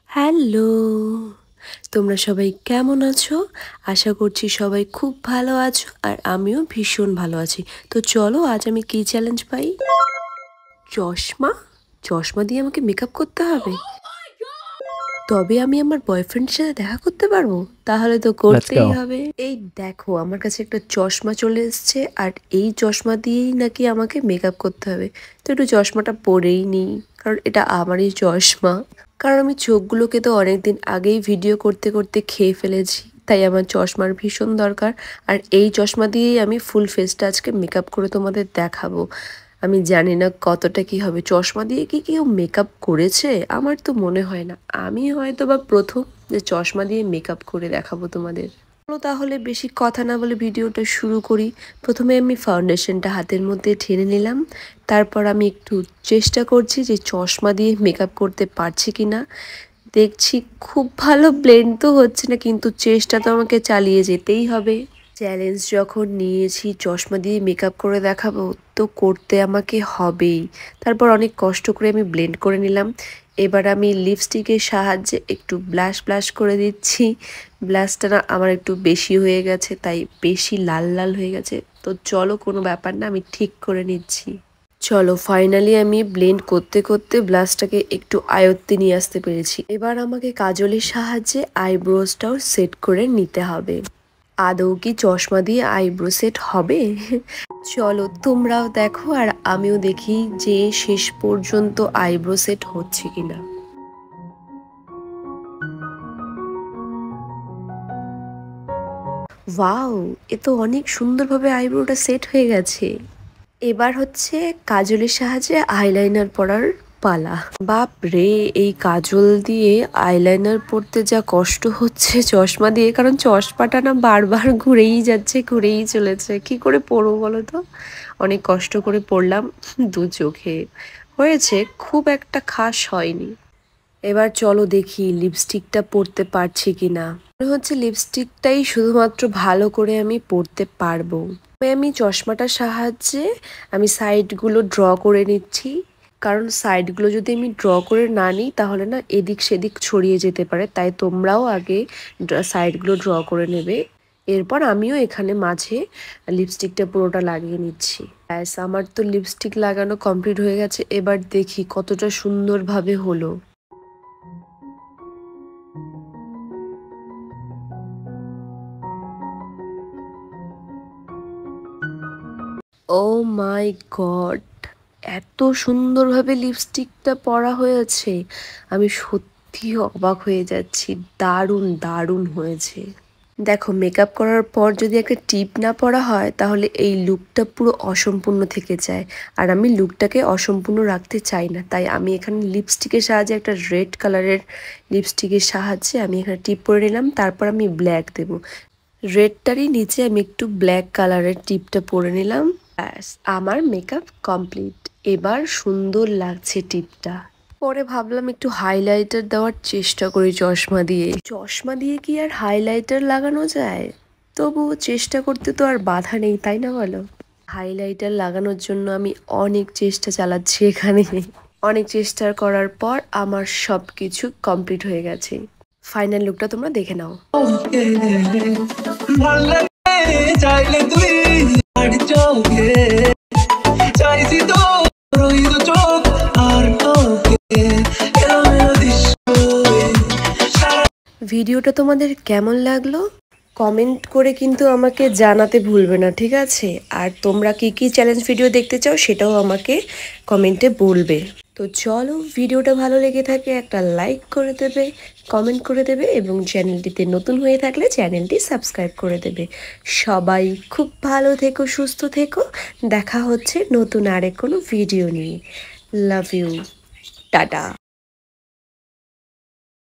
Hello, তোমরা সবাই কেমন আছো? আশা করছি সবাই খুব ভালো আছো আর আমিও ভীষণ ভালো আছি। তো চলো আজ আমি কি চ্যালেঞ্জ পাই? চশমা? চশমা দিয়ে আমাকে মেকআপ করতে হবে? তবে আমি আমার বয়ফ্রেন্ডের সাথে দেখা করতে পারবো? তাহলে তো করতেই হবে। এই দেখো আমার কাছে একটা চশমা চলে এসছে আর এই চশমা দিয়েই নাকি আমাকে মেকআপ করতে হবে। তো একটু চশমাটা পরেই নিই, কারণ এটা আমারই চশমা। কারণ আমি চোখগুলোকে তো অনেকদিন আগেই ভিডিও করতে করতে খেয়ে ফেলেছি, তাই আমার চশমার ভীষণ দরকার। আর এই চশমা দিয়েই আমি ফুল ফেসটা আজকে মেকআপ করে তোমাদের দেখাবো। আমি জানি না কতটা কি হবে। চশমা দিয়ে কি কেউ মেকআপ করেছে? আমার তো মনে হয় না। আমি হয়তো বা প্রথম যে চশমা দিয়ে মেকআপ করে দেখাবো তোমাদের। চলো তাহলে বেশি কথা না বলে ভিডিওটা শুরু করি। প্রথমে আমি ফাউন্ডেশনটা হাতের মধ্যে ঢেলে নিলাম। তারপর আমি একটু চেষ্টা করছি যে চশমা দিয়ে মেকআপ করতে পারছি কিনা। দেখছি খুব ভালো ব্লেন্ড তো হচ্ছে না, কিন্তু চেষ্টা তো আমাকে চালিয়ে যেতেই হবে। চ্যালেঞ্জ যখন নিয়েছি চশমা দিয়ে মেকআপ করে দেখাবো, তো করতে আমাকে হবেই। তারপর অনেক কষ্ট করে আমি ব্লেন্ড করে নিলাম। এবার আমি লিপস্টিকের সাহায্যে একটু ব্লাশ করে দিচ্ছি। ব্লাশটা না আমার একটু বেশি হয়ে গেছে, তাই বেশি লাল লাল হয়ে গেছে। তো চলো কোনো ব্যাপার না, আমি ঠিক করে নিচ্ছি। চলো ফাইনালি আমি ব্লেন্ড করতে করতে ব্লাশটাকে একটু আয়ত্তে নিয়ে আসতে পেরেছি। এবার আমাকে কাজলের সাহায্যে আইব্রোজটাও সেট করে নিতে হবে। আদৌ কি চশমা দিয়ে আইব্রো সেট হবে? চলো তোমরাও দেখো আর আমিও দেখি যে শেষ পর্যন্ত আইব্রো সেট হচ্ছে কিনা। ওয়াও, এ তো অনেক সুন্দরভাবে আইব্রোটা সেট হয়ে গেছে। এবার হচ্ছে কাজলের সাহায্যে আইলাইনার পরার পালা। বাপ রে, এই কাজল দিয়ে আইলাইনার পরতে যা কষ্ট হচ্ছে চশমা দিয়ে, কারণ চশমাটা না বারবার ঘুরেই যাচ্ছে, ঘুরেই চলেছে। কি করে পরবো বলো তো? অনেক কষ্ট করে পরলাম দু চোখে। হয়েছে, খুব একটা খাস হয়নি। এবার চলো দেখি লিপস্টিকটা পরতে পারছি কিনা। মনে হচ্ছে লিপস্টিকটাই শুধুমাত্র ভালো করে আমি পরতে পারবো। আমি চশমাটার সাহায্যে আমি সাইডগুলো ড্র করে নিচ্ছি, কারণ সাইডগুলো যদি আমি ড্র করে না নিই তাহলে না এদিক সেদিক ছড়িয়ে যেতে পারে। তাই তোমরাও আগে সাইডগুলো ড্র করে নেবে। এরপর আমিও এখানে মাঝে লিপস্টিকটা পুরোটা লাগিয়ে নিচ্ছি। ব্যাস, আমার তো লিপস্টিক লাগানো কমপ্লিট হয়ে গেছে। এবার দেখি কতটা সুন্দরভাবে হলো। ও মাই গড, এত সুন্দরভাবে লিপস্টিকটা পরা হয়েছে, আমি সত্যি অবাক হয়ে যাচ্ছি। দারুণ দারুণ হয়েছে। দেখো মেকআপ করার পর যদি একটা টিপ না পরা হয় তাহলে এই লুকটা পুরো অসম্পূর্ণ থেকে যায়। আর আমি লুকটাকে অসম্পূর্ণ রাখতে চাই না, তাই আমি এখানে লিপস্টিকের সাহায্যে একটা রেড কালারের লিপস্টিকের সাহায্যে আমি এখানে টিপ পরে নিলাম। তারপর আমি ব্ল্যাক দেব। রেডটারই নিচে আমি একটু ব্ল্যাক কালারের টিপটা পরে নিলাম। ব্যাস, আমার মেকআপ কমপ্লিট। এবার সুন্দর লাগছে টিপটা। পরে ভাবলাম একটু হাইলাইটার দেওয়ার চেষ্টা করি চশমা দিয়ে। চশমা দিয়ে কি আর হাইলাইটার লাগানো যায়? তবুও চেষ্টা করতে তো আর বাধা নেই, তাই না বলো? হাইলাইটার লাগানোর জন্য আমি অনেক চেষ্টা চালাচ্ছি এখানে। অনেক চেষ্টা করার পর আমার সবকিছু কমপ্লিট হয়ে গেছে। ফাইনাল লুকটা তোমরা দেখে নাও। ভিডিওটা তোমাদের কেমন লাগলো কমেন্ট করে কিন্তু আমাকে জানাতে ভুলবে না, ঠিক আছে? আর তোমরা কি কি চ্যালেঞ্জ ভিডিও দেখতে চাও সেটাও আমাকে কমেন্টে বলবে। তো চলো, ভিডিওটা ভালো লেগে থাকে একটা লাইক করে দেবে, কমেন্ট করে দেবে এবং চ্যানেলটিতে নতুন হয়ে থাকলে চ্যানেলটি সাবস্ক্রাইব করে দেবে। সবাই খুব ভালো থেকো, সুস্থ থেকো। দেখা হচ্ছে নতুন আরেক কোনো ভিডিও নিয়ে। Love you, tata.